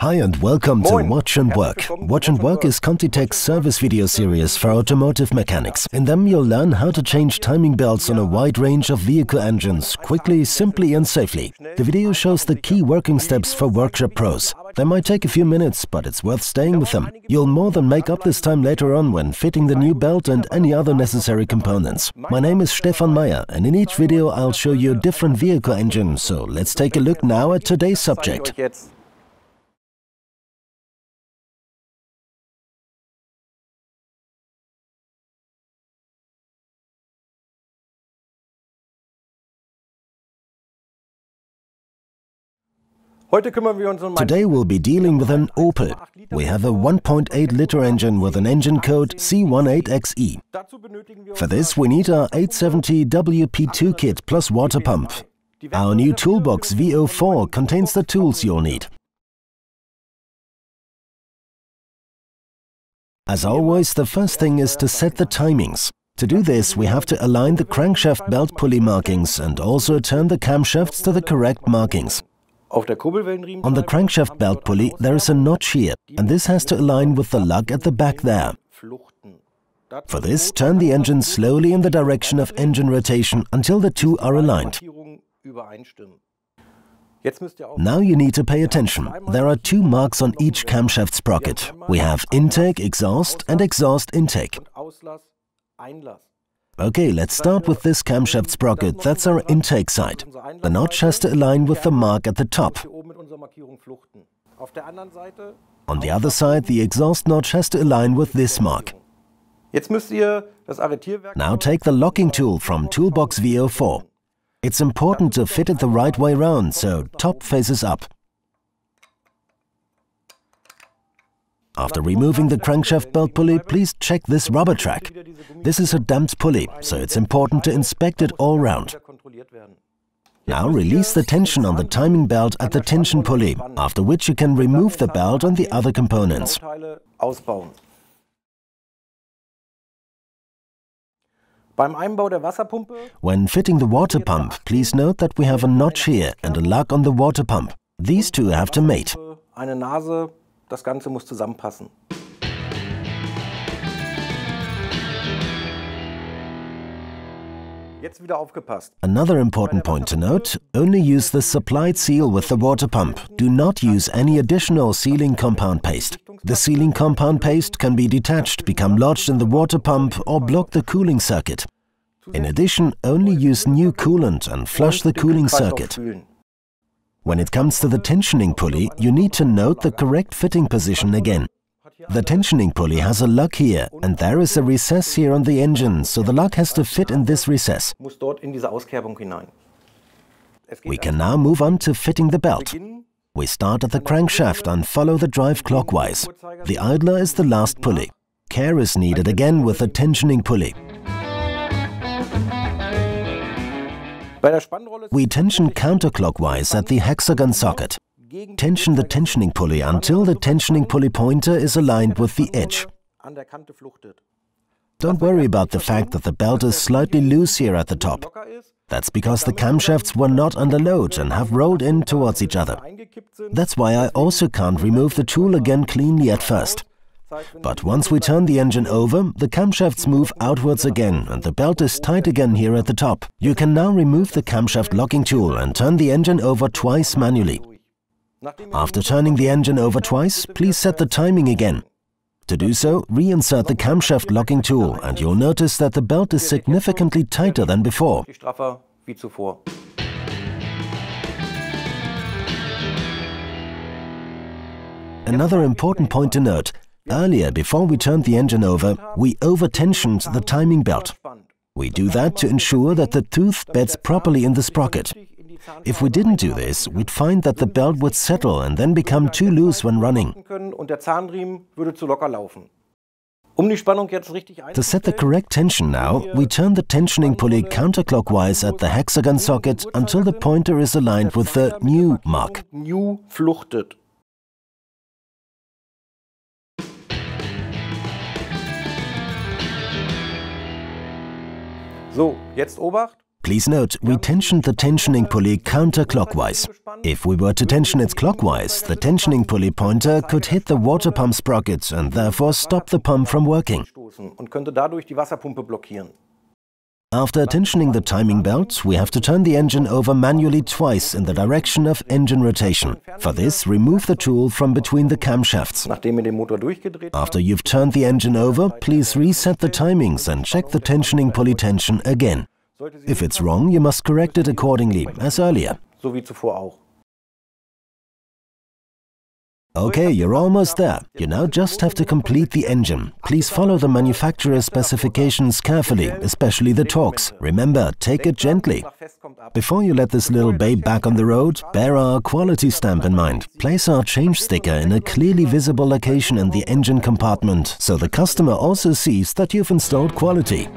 Hi and welcome to Watch and Work. Watch and Work is ContiTech's service video series for automotive mechanics. In them you'll learn how to change timing belts on a wide range of vehicle engines, quickly, simply and safely. The video shows the key working steps for workshop pros. They might take a few minutes, but it's worth staying with them. You'll more than make up this time later on when fitting the new belt and any other necessary components. My name is Stefan Meyer, and in each video I'll show you a different vehicle engine, so let's take a look now at today's subject. Today we'll be dealing with an Opel. We have a 1.8-liter engine with an engine code C18XE. For this we need our 870 WP2 kit plus water pump. Our new toolbox V04 contains the tools you'll need. As always, the first thing is to set the timings. To do this, we have to align the crankshaft belt pulley markings and also turn the camshafts to the correct markings. On the crankshaft belt pulley there is a notch here, and this has to align with the lug at the back there. For this, turn the engine slowly in the direction of engine rotation until the two are aligned. Now you need to pay attention. There are two marks on each camshaft sprocket. We have intake, exhaust and exhaust intake. Okay, let's start with this camshaft sprocket. That's our intake side. The notch has to align with the mark at the top. On the other side, the exhaust notch has to align with this mark. Now take the locking tool from toolbox V04. It's important to fit it the right way round, so top faces up. After removing the crankshaft belt pulley, please check this rubber track. This is a damped pulley, so it's important to inspect it all round. Now release the tension on the timing belt at the tension pulley, after which you can remove the belt and the other components. When fitting the water pump, please note that we have a notch here and a lug on the water pump. These two have to mate. Das Ganze muss zusammenpassen. Another important point to note, only use the supplied seal with the water pump. Do not use any additional sealing compound paste. The sealing compound paste can be detached, become lodged in the water pump or block the cooling circuit. In addition, only use new coolant and flush the cooling circuit. When it comes to the tensioning pulley, you need to note the correct fitting position again. The tensioning pulley has a lug here, and there is a recess here on the engine, so the lug has to fit in this recess. We can now move on to fitting the belt. We start at the crankshaft and follow the drive clockwise. The idler is the last pulley. Care is needed again with the tensioning pulley. We tension counterclockwise at the hexagon socket. Tension the tensioning pulley until the tensioning pulley pointer is aligned with the edge. Don't worry about the fact that the belt is slightly loose here at the top. That's because the camshafts were not under load and have rolled in towards each other. That's why I also can't remove the tool again cleanly at first. But once we turn the engine over, the camshafts move outwards again and the belt is tight again here at the top. You can now remove the camshaft locking tool and turn the engine over twice manually. After turning the engine over twice, please set the timing again. To do so, reinsert the camshaft locking tool and you'll notice that the belt is significantly tighter than before. Another important point to note. Earlier, before we turned the engine over, we over-tensioned the timing belt. We do that to ensure that the tooth beds properly in the sprocket. If we didn't do this, we'd find that the belt would settle and then become too loose when running. To set the correct tension now, we turn the tensioning pulley counterclockwise at the hexagon socket until the pointer is aligned with the new mark. Please note, we tensioned the tensioning pulley counterclockwise. If we were to tension it clockwise, the tensioning pulley pointer could hit the water pump sprocket and therefore stop the pump from working. After tensioning the timing belt, we have to turn the engine over manually twice in the direction of engine rotation. For this, remove the tool from between the camshafts. After you've turned the engine over, please reset the timings and check the tensioning pulley tension again. If it's wrong, you must correct it accordingly, as earlier. Okay, you're almost there. You now just have to complete the engine. Please follow the manufacturer's specifications carefully, especially the torques. Remember, take it gently. Before you let this little babe back on the road, bear our quality stamp in mind. Place our change sticker in a clearly visible location in the engine compartment, so the customer also sees that you've installed quality.